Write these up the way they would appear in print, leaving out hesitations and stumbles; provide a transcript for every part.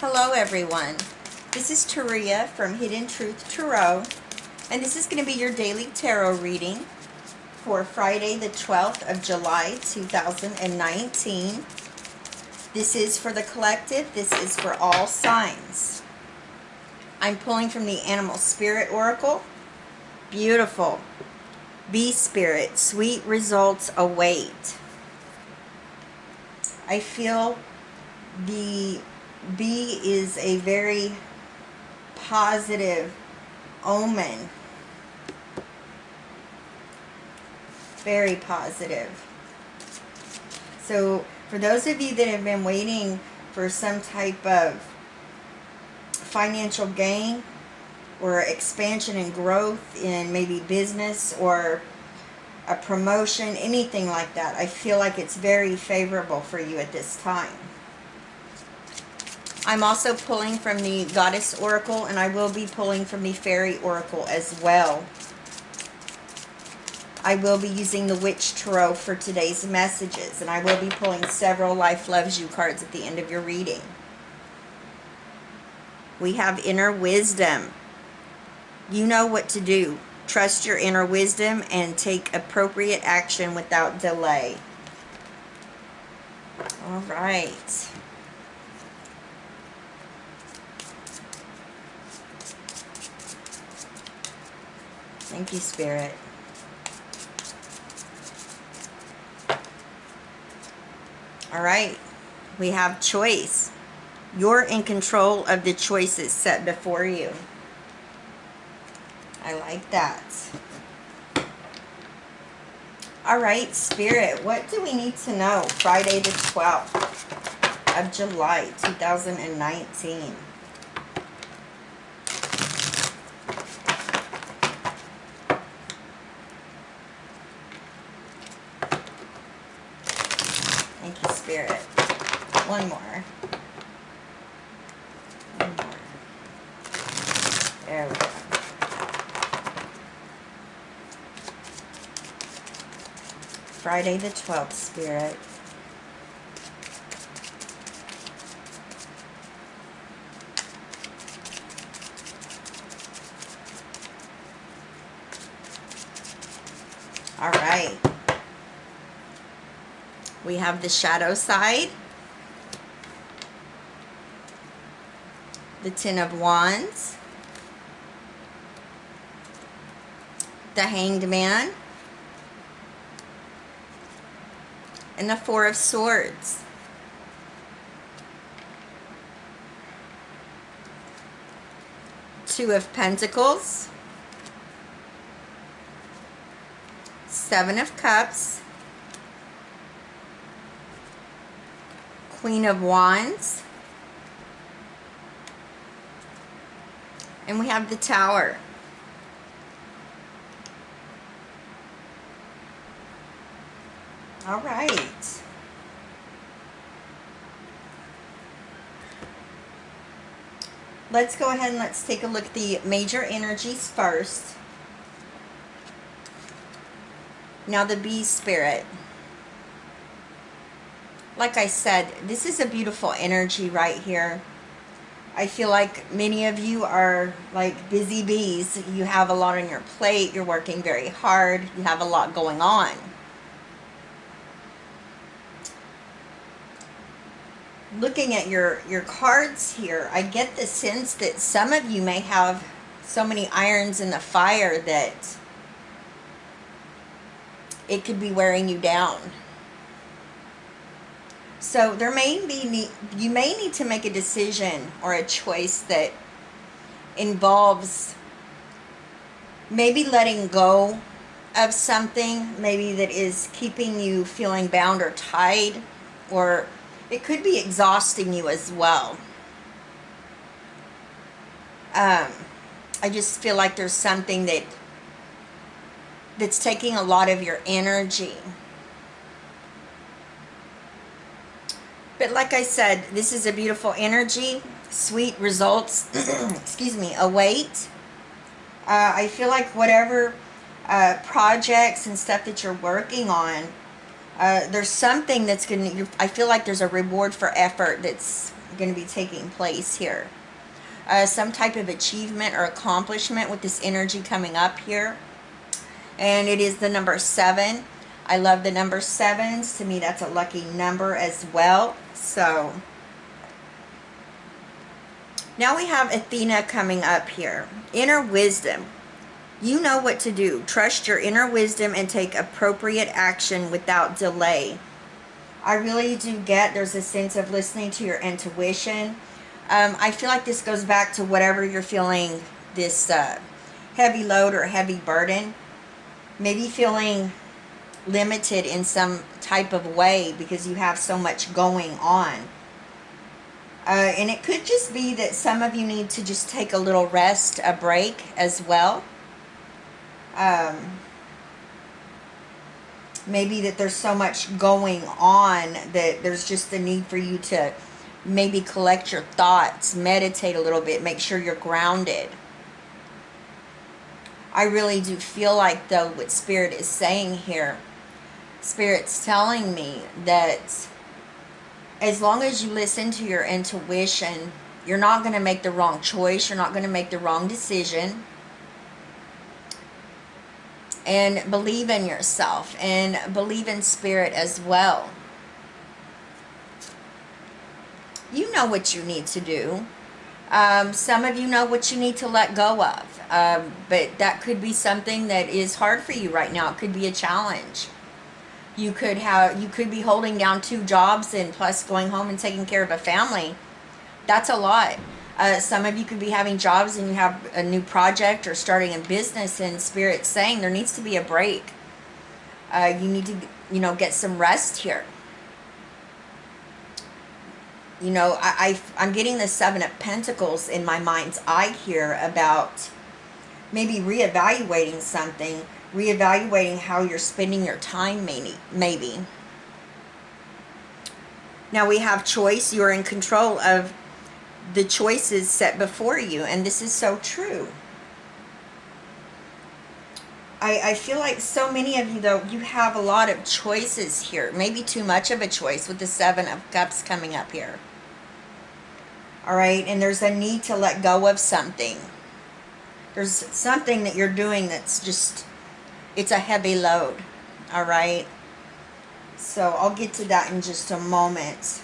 Hello everyone, this is TARIA from Hidden Truth Tarot, and this is going to be your daily tarot reading for Friday the 12th of July 2019. This is for the collective, this is for all signs. I'm pulling from the Animal Spirit Oracle. Beautiful. Bee Spirit, sweet results await. I feel the bee is a very positive omen. Very positive. So for those of you that have been waiting for some type of financial gain or expansion and growth in maybe business or a promotion, anything like that, I feel like it's very favorable for you at this time. I'm also pulling from the Goddess Oracle, and I will be pulling from the Fairy Oracle as well. I will be using the Witch Tarot for today's messages, and I will be pulling several Life Loves You cards at the end of your reading. We have Inner Wisdom. You know what to do. Trust your inner wisdom and take appropriate action without delay. All right. Thank you, Spirit. All right. We have choice. You're in control of the choices set before you. I like that. All right, Spirit, what do we need to know? Friday the 12th of July, 2019. Thank you, Spirit. One more. One more. There we go. Friday the 12th, Spirit. All right. We have the shadow side, the Ten of Wands, the Hanged Man, and the Four of Swords. Two of Pentacles, Seven of Cups, Queen of Wands, and we have the Tower. All right. Let's go ahead and let's take a look at the major energies first. Now the Bee Spirit. Like I said, this is a beautiful energy right here. I feel like many of you are like busy bees. You have a lot on your plate. You're working very hard. You have a lot going on. Looking at your cards here, I get the sense that some of you may have so many irons in the fire that it could be wearing you down. So there may be, you may need to make a decision or a choice that involves maybe letting go of something, maybe that is keeping you feeling bound or tied, or it could be exhausting you as well. I just feel like there's something that's taking a lot of your energy. But like I said, this is a beautiful energy. Sweet results, excuse me, await. I feel like whatever projects and stuff that you're working on, there's something that's going to, I feel like there's a reward for effort that's going to be taking place here. Some type of achievement or accomplishment with this energy coming up here. And it is the number 7. I love the number 7s. To me, that's a lucky number as well. So now we have Athena coming up here. Inner wisdom. You know what to do. Trust your inner wisdom and take appropriate action without delay. I really do get there's a sense of listening to your intuition. I feel like this goes back to whatever you're feeling, this heavy load or heavy burden. Maybe feeling limited in some type of way because you have so much going on. And it could just be that some of you need to just take a little rest, a break as well. Maybe that there's so much going on that there's just a need for you to maybe collect your thoughts, meditate a little bit, make sure you're grounded. I really do feel like, though, what Spirit is saying here, Spirit's telling me that as long as you listen to your intuition, you're not going to make the wrong choice, you're not going to make the wrong decision. And believe in yourself and believe in Spirit as well. You know what you need to do. Some of you know what you need to let go of. But that could be something that is hard for you right now. It could be a challenge. You could be holding down 2 jobs and plus going home and taking care of a family. That's a lot. Some of you could be having jobs and you have a new project or starting a business, and Spirit's saying there needs to be a break. You need to, get some rest here. I'm getting the 7 of Pentacles in my mind's eye here about maybe reevaluating something, reevaluating how you're spending your time maybe. Now we have choice. You're in control of the choices set before you, and this is so true. I feel like so many of you, though, you have a lot of choices here. Maybe too much of a choice with the 7 of Cups coming up here. All right, and there's a need to let go of something. There's something that you're doing that's just, it's a heavy load. All right, so I'll get to that in just a moment.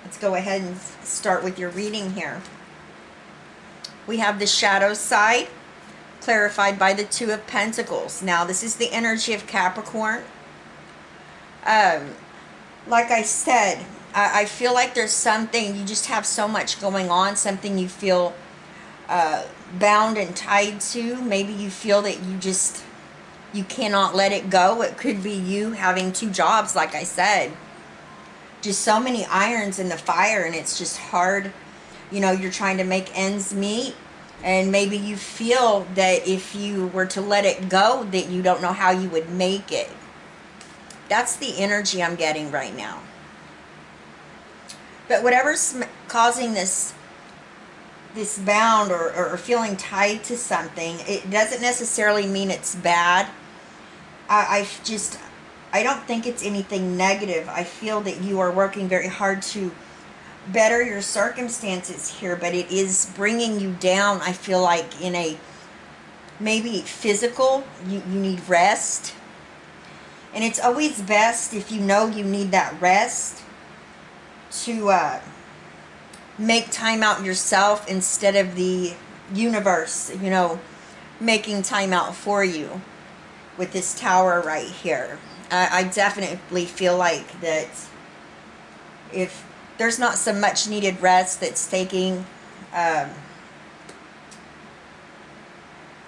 Let's go ahead and start with your reading here. We have the shadow side, clarified by the 2 of Pentacles. Now, this is the energy of Capricorn. Like I said, I feel like there's something, you just have so much going on, something you feel bound and tied to. Maybe you feel that you cannot let it go. It could be you having 2 jobs, like I said. Just so many irons in the fire, and it's just hard. You're trying to make ends meet, and maybe you feel that if you were to let it go, that you don't know how you would make it. That's the energy I'm getting right now. But whatever's causing this bound or feeling tied to something, it doesn't necessarily mean it's bad. I don't think it's anything negative. I feel that you are working very hard to better your circumstances here, but it is bringing you down. I feel like in a maybe physical, you need rest. And it's always best, if you know you need that rest, to make time out yourself instead of the universe, making time out for you with this Tower right here. I definitely feel like that if there's not some much needed rest that's taking,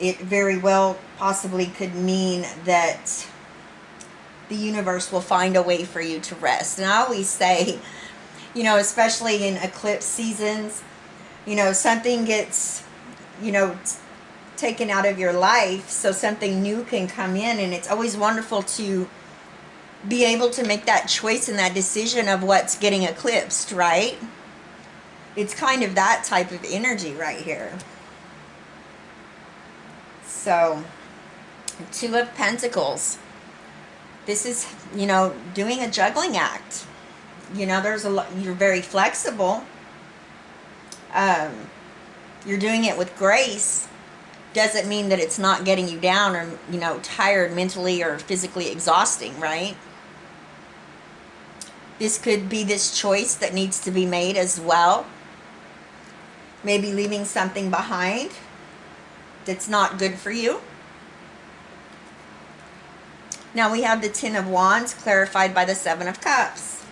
it very well possibly could mean that the universe will find a way for you to rest. And I always say, especially in eclipse seasons, something gets, taken out of your life so something new can come in. And it's always wonderful to be able to make that choice and that decision of what's getting eclipsed, right? It's kind of that type of energy right here. So, 2 of Pentacles. This is, doing a juggling act. There's a lot, you're very flexible. You're doing it with grace. Doesn't mean that it's not getting you down or, you know, tired, mentally or physically exhausting, right? This could be this choice that needs to be made as well. Maybe leaving something behind that's not good for you. Now we have the Ten of Wands clarified by the Seven of Cups.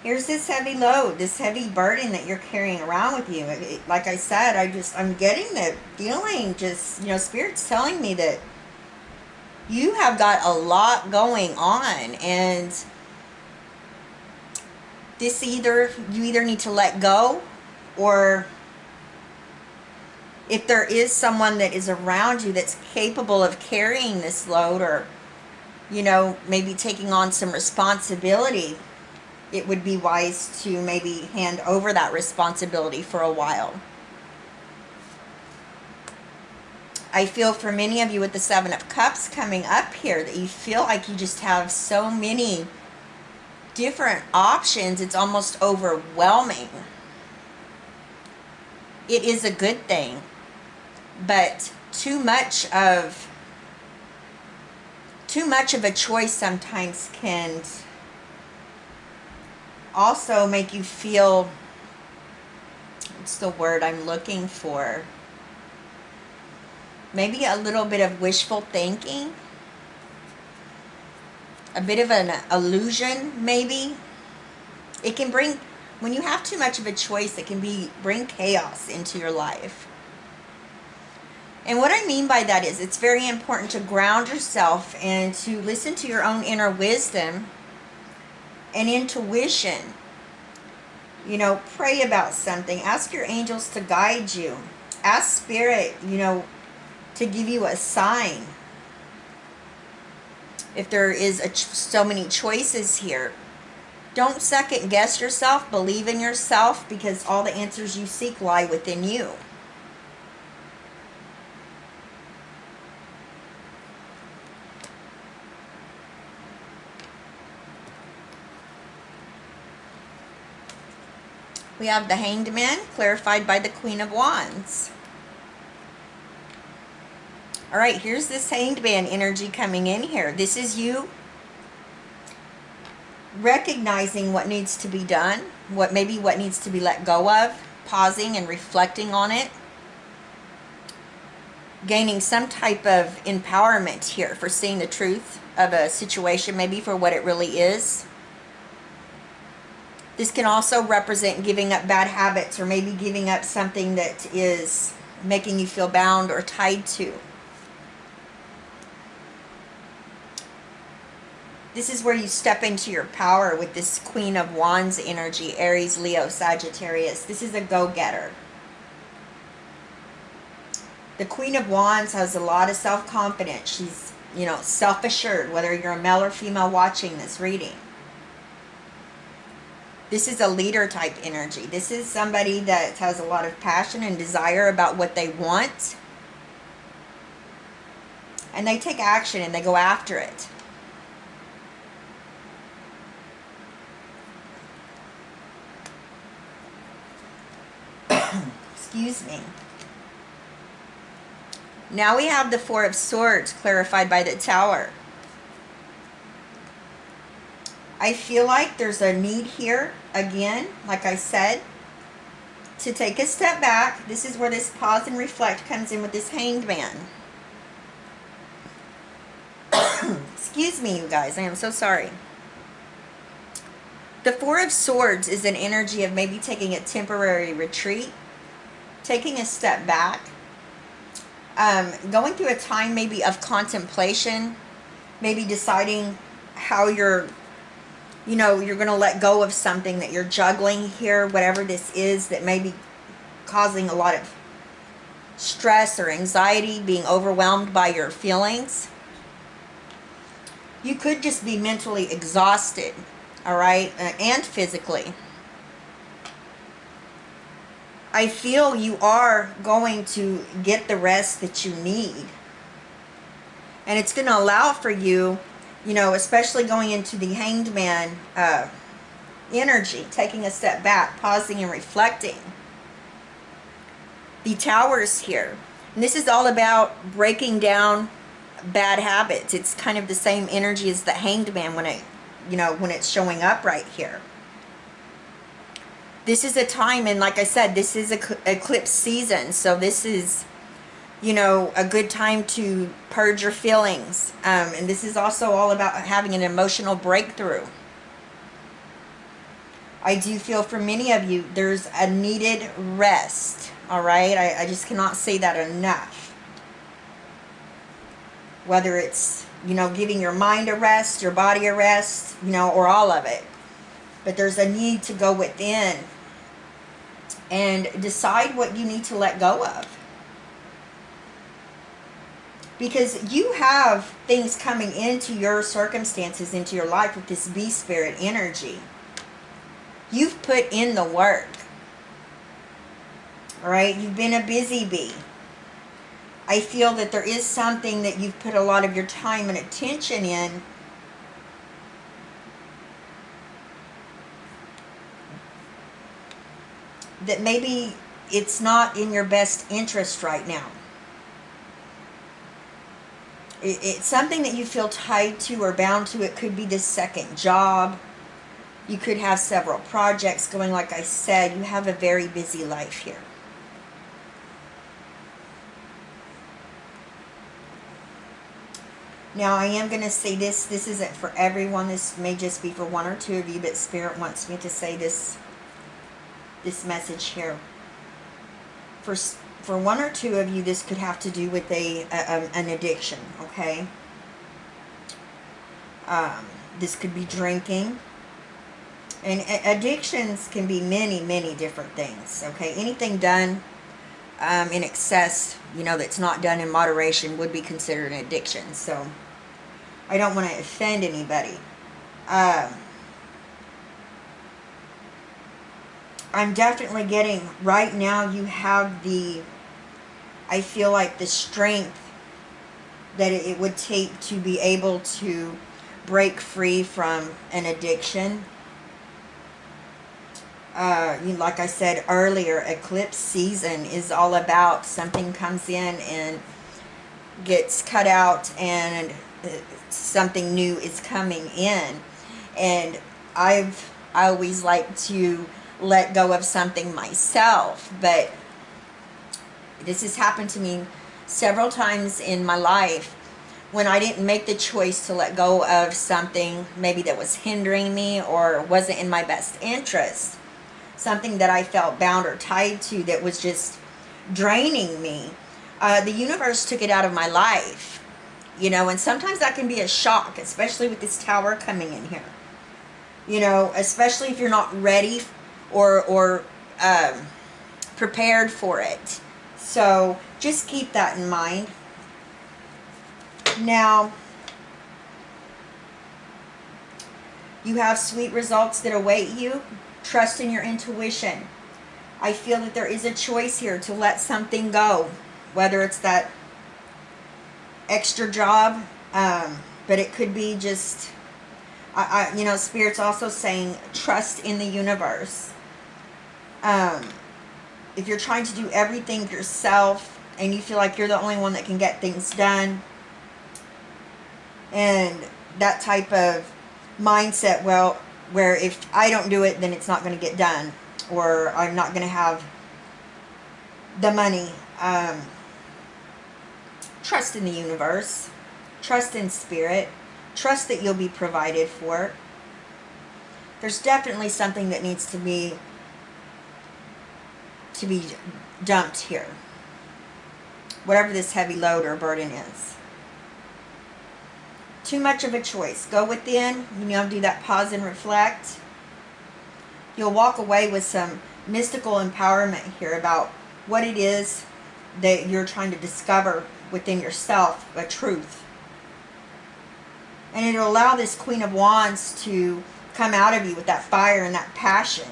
Here's this heavy load, this heavy burden that you're carrying around with you. Like I said, I'm getting the feeling, just, you know, Spirit's telling me that you have got a lot going on, and this you either need to let go, or if there is someone that is around you that's capable of carrying this load, or, you know, maybe taking on some responsibility, it would be wise to maybe hand over that responsibility for a while. I feel for many of you with the Seven of Cups coming up here that you feel like you just have so many different options. It's almost overwhelming. It is a good thing, but too much of a choice sometimes can also make you feel, what's the word I'm looking for? Maybe a little bit of wishful thinking, a bit of an illusion, maybe. It can bring, when you have too much of a choice, it can bring chaos into your life. And what I mean by that is, it's very important to ground yourself and to listen to your own inner wisdom and intuition. You know, pray about something. Ask your angels to guide you. Ask Spirit, you know, to give you a sign. If there is so many choices here, don't second guess yourself. Believe in yourself, because all the answers you seek lie within you. We have the Hanged Man clarified by the Queen of Wands. All right, here's this Hanged Man energy coming in here. This is you recognizing what needs to be done, what needs to be let go of, pausing and reflecting on it, gaining some type of empowerment here for seeing the truth of a situation, maybe for what it really is. This can also represent giving up bad habits, or maybe giving up something that is making you feel bound or tied to. This is where you step into your power with this Queen of Wands energy, Aries, Leo, Sagittarius. This is a go-getter. The Queen of Wands has a lot of self-confidence. She's, you know, self-assured, whether you're a male or female watching this reading. This is a leader type energy. This is somebody that has a lot of passion and desire about what they want. And they take action and they go after it. Excuse me. Now we have the Four of Swords clarified by the Tower. I feel like there's a need here, again, like I said, to take a step back. This is where this pause and reflect comes in with this Hanged Man. Excuse me, you guys. I am so sorry. The Four of Swords is an energy of maybe taking a temporary retreat, taking a step back, going through a time maybe of contemplation, maybe deciding how you're going to let go of something that you're juggling here, whatever this is that may be causing a lot of stress or anxiety, being overwhelmed by your feelings. You could just be mentally exhausted, all right, and physically. I feel you are going to get the rest that you need. And it's going to allow for you, you know, especially going into the Hanged Man energy, taking a step back, pausing and reflecting. The Tower's here. And this is all about breaking down bad habits. It's kind of the same energy as the Hanged Man when it, when it's showing up right here. This is a time, and like I said, this is eclipse season, so this is, a good time to purge your feelings. And this is also all about having an emotional breakthrough. I do feel for many of you, there's a needed rest, all right? I just cannot say that enough. Whether it's, giving your mind a rest, your body a rest, or all of it. But there's a need to go within and decide what you need to let go of. Because you have things coming into your circumstances, into your life with this bee spirit energy. You've put in the work. All right? You've been a busy bee. I feel that there is something that you've put a lot of your time and attention in. That maybe it's not in your best interest right now. It's something that you feel tied to or bound to. It could be this second job. You could have several projects going. Like I said, you have a very busy life here. Now, I am going to say this. This isn't for everyone. This may just be for one or two of you, but Spirit wants me to say this message here. For one or two of you, this could have to do with an addiction, okay? This could be drinking. And addictions can be many, many different things, okay? Anything done in excess, that's not done in moderation would be considered an addiction. So, I don't want to offend anybody. I'm definitely getting, right now you have I feel like the strength that it would take to be able to break free from an addiction. Like I said earlier, eclipse season is all about something comes in and gets cut out and something new is coming in. And I always like to let go of something myself, but this has happened to me several times in my life when I didn't make the choice to let go of something maybe that was hindering me or wasn't in my best interest, something that I felt bound or tied to that was just draining me. The universe took it out of my life, and sometimes that can be a shock, especially with this Tower coming in here, especially if you're not ready or prepared for it. So just keep that in mind. Now, you have sweet results that await you. Trust in your intuition. I feel that there is a choice here to let something go, whether it's that extra job, but it could be just, Spirit's also saying trust in the universe. If you're trying to do everything yourself and you feel like you're the only one that can get things done, and that type of mindset, well, where if I don't do it, then it's not going to get done, or I'm not going to have the money. Trust in the universe. Trust in Spirit. Trust that you'll be provided for. There's definitely something that needs to be dumped here. Whatever this heavy load or burden is. Too much of a choice. Go within. Do that pause and reflect. You'll walk away with some mystical empowerment here about what it is that you're trying to discover within yourself, a truth. And it'll allow this Queen of Wands to come out of you with that fire and that passion.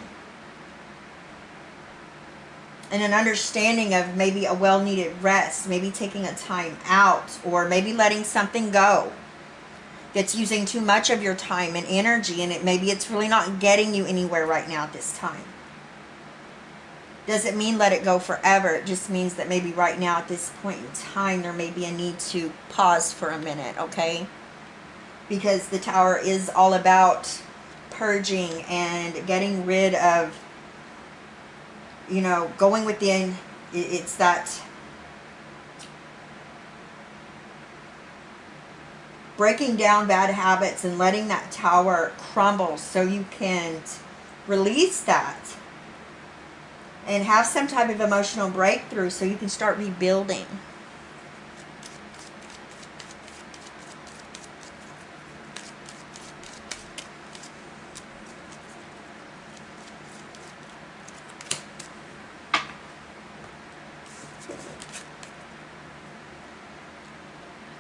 And an understanding of maybe a well-needed rest, maybe taking a time out, or maybe letting something go. that's using too much of your time and energy, and maybe it's really not getting you anywhere right now at this time. Doesn't mean let it go forever. It just means that maybe right now at this point in time there may be a need to pause for a minute, okay? Because the Tower is all about purging and getting rid of, you know, going within. It's that breaking down bad habits and letting that Tower crumble so you can release that and have some type of emotional breakthrough so you can start rebuilding.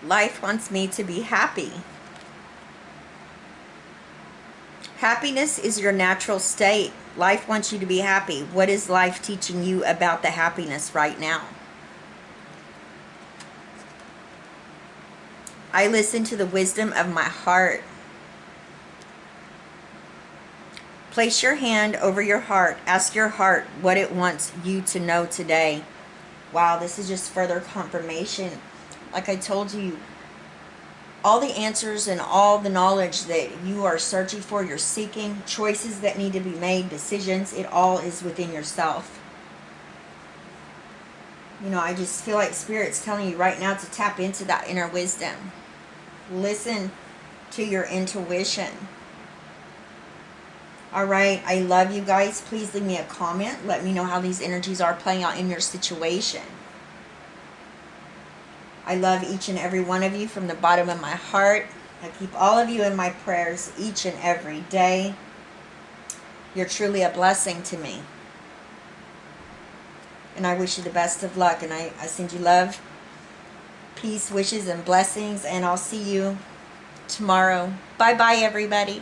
Life wants me to be happy. Happiness is your natural state. Life wants you to be happy. What is life teaching you about the happiness right now? I listen to the wisdom of my heart. Place your hand over your heart. Ask your heart what it wants you to know today. Wow, this is just further confirmation. Like I told you, all the answers and all the knowledge that you are searching for, you're seeking, choices that need to be made, decisions, it all is within yourself. You know, I just feel like Spirit's telling you right now to tap into that inner wisdom. Listen to your intuition. Alright, I love you guys. Please leave me a comment. Let me know how these energies are playing out in your situation. I love each and every one of you from the bottom of my heart. I keep all of you in my prayers each and every day. You're truly a blessing to me. And I wish you the best of luck. And I send you love, peace, wishes, and blessings. And I'll see you tomorrow. Bye-bye, everybody.